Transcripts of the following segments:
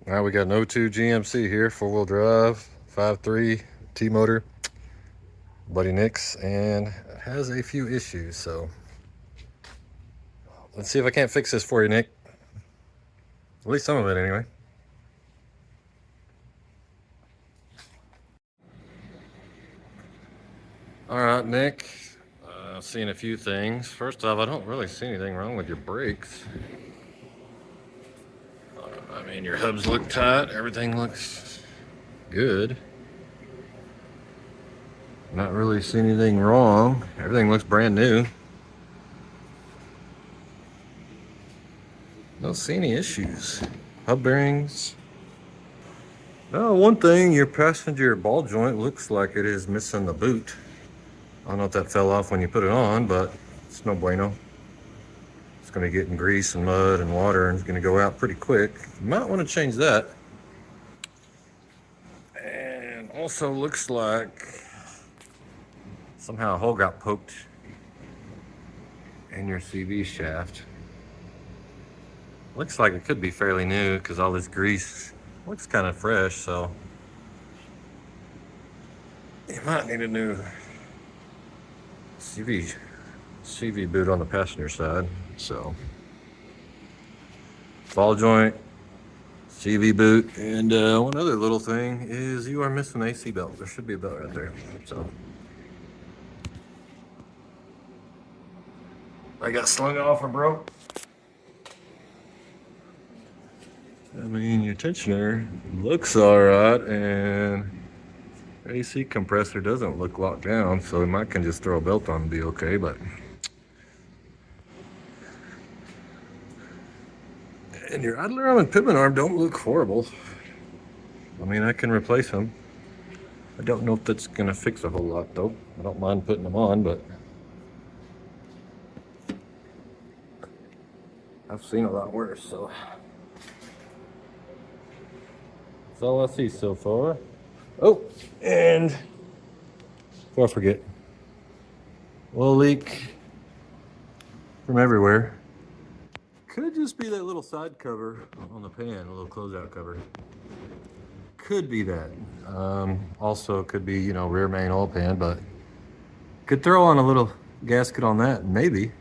Now we got an O2 GMC here, four-wheel drive, 5.3 T-motor, Buddy Nix, and it has a few issues. So let's see if I can't fix this for you, Nick. At least some of it, anyway. All right, Nick. I've seen a few things. First off, I don't really see anything wrong with your brakes. I mean, your hubs look tight. Everything looks good. Not really see anything wrong. Everything looks brand new. Don't see any issues. Hub bearings. Oh, one thing, your passenger ball joint looks like it is missing the boot. I don't know if that fell off when you put it on, but it's no bueno. It's going to get in grease and mud and water and it's going to go out pretty quick. You might want to change that. And also looks like somehow a hole got poked in your CV shaft. Looks like it could be fairly new because all this grease looks kind of fresh, so you might need a new CV boot on the passenger side. So ball joint, CV boot, and one other little thing is you are missing an AC belt. There should be a belt right there. So I got slung off or broke. I mean, your tensioner looks all right, and AC compressor doesn't look locked down, so we might can just throw a belt on and be okay. But and your idler arm and pivot arm don't look horrible. I mean, I can replace them. I don't know if that's gonna fix a whole lot though. I don't mind putting them on, but I've seen a lot worse. So that's all I see so far. Oh, and before I forget, oil leak from everywhere. Could just be that little side cover on the pan, a little closeout cover. Could be that. Also, could be, rear main oil pan, but could throw on a little gasket on that and maybe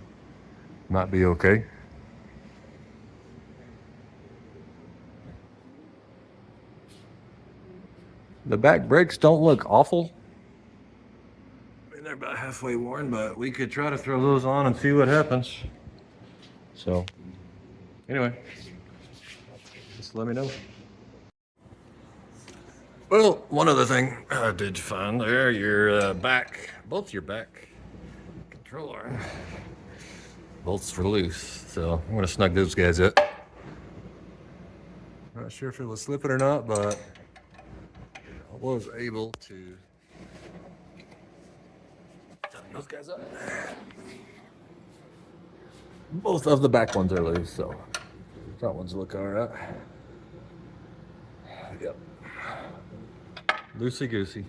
might be okay. The back brakes don't look awful. I mean, they're about halfway worn, but we could try to throw those on and see what happens. So, anyway, just let me know. Well, one other thing I did find there, your both your back controller bolts were loose. So I'm gonna snug those guys up. Not sure if it was slipping or not, but I was able to tighten those guys up. Both of the back ones are loose, so front ones look all right. Yep. Loosey goosey.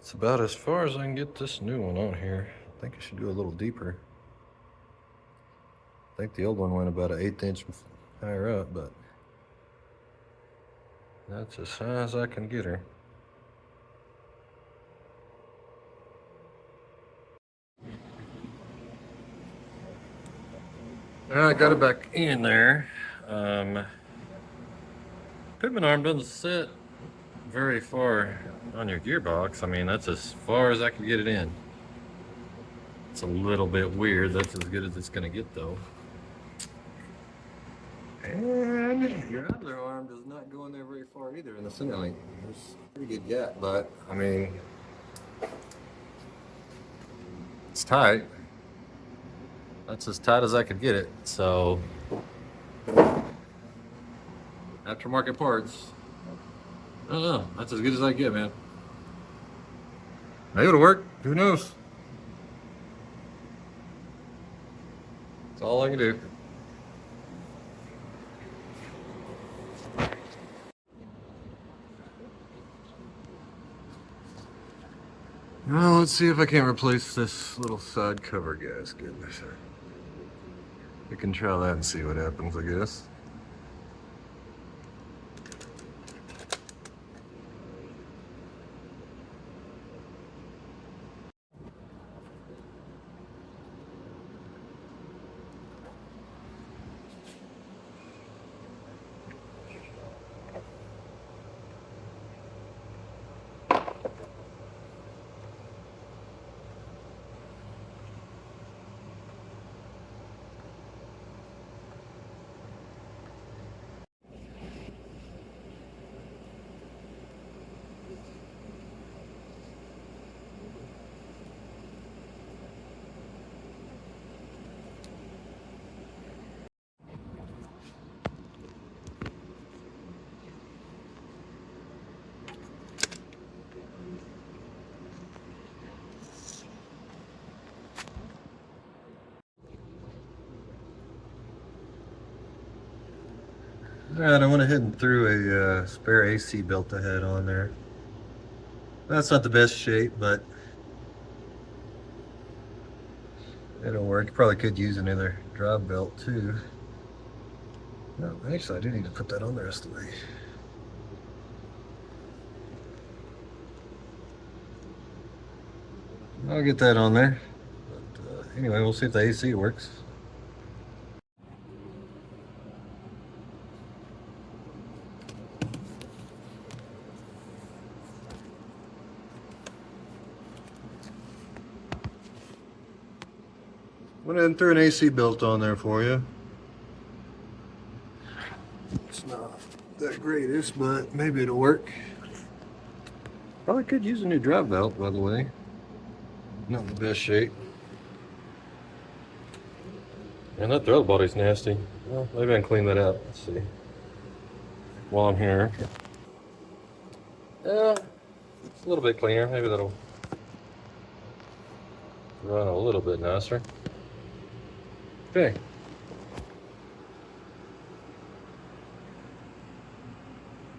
It's about as far as I can get this new one on here. I think I should go a little deeper. I think the old one went about an 1/8 inch higher up, but that's as high as I can get her. Alright, got it back in there. Pivot arm doesn't sit very far on your gearbox. I mean, that's as far as I can get it in. It's a little bit weird. That's as good as it's gonna get though. And your other arm does not go in there very far either in the center link. There's a pretty good gap, but I mean, it's tight. That's as tight as I could get it. So, aftermarket parts. I don't know. That's as good as I get, man. Maybe it'll work. Who knows? That's all I can do. Well, let's see if I can't replace this little side cover gasket. We can try that and see what happens, I guess. Alright, I went ahead and threw a spare AC belt I had on there. That's not the best shape, but it'll work. You probably could use another drive belt too. No, actually I do need to put that on the rest of the way. I'll get that on there. But anyway, we'll see if the AC works. Went ahead and threw an AC belt on there for you. It's not that greatest, but maybe it'll work. Probably could use a new drive belt, by the way. Not in the best shape. And that throttle body's nasty. Well, maybe I can clean that out. Let's see. While I'm here. Yeah, it's a little bit cleaner. Maybe that'll run a little bit nicer. Okay.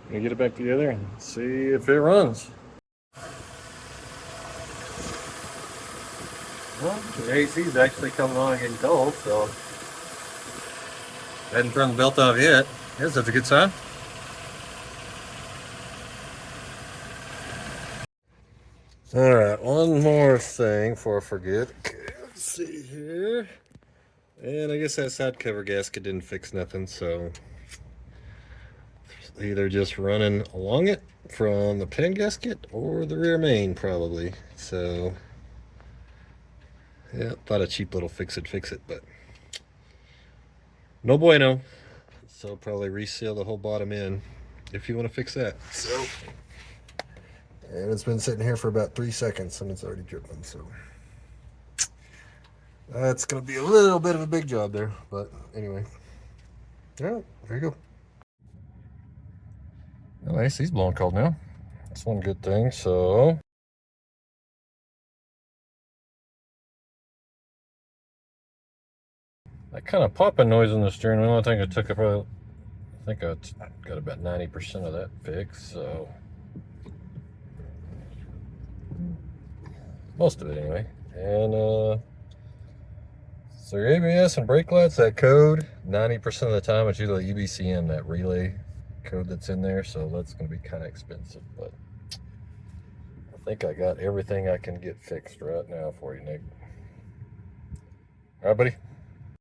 Gonna get it back together and see if it runs. Well, the AC is actually coming on and getting cold, so I hadn't turned the belt off yet. Yes, that's a good sign. All right, one more thing before I forget. Okay, let's see here. And I guess that side cover gasket didn't fix nothing, so either just running along it from the pin gasket or the rear main probably. So yeah, thought a cheap little fix it, but no bueno. So probably reseal the whole bottom end if you want to fix that. So, and it's been sitting here for about 3 seconds and it's already dripping, so that's gonna be a little bit of a big job there, but anyway. Yeah, there you go. Well, AC's blowing cold now. That's one good thing. So that kind of popping noise in the steering wheel, I think I took about, I think I got about 90% of that fixed. So Most of it anyway. And so your ABS and brake lights, that code, 90% of the time it's usually EBCM, that relay code that's in there. So that's going to be kind of expensive, but I think I got everything I can get fixed right now for you, Nick. All right, buddy.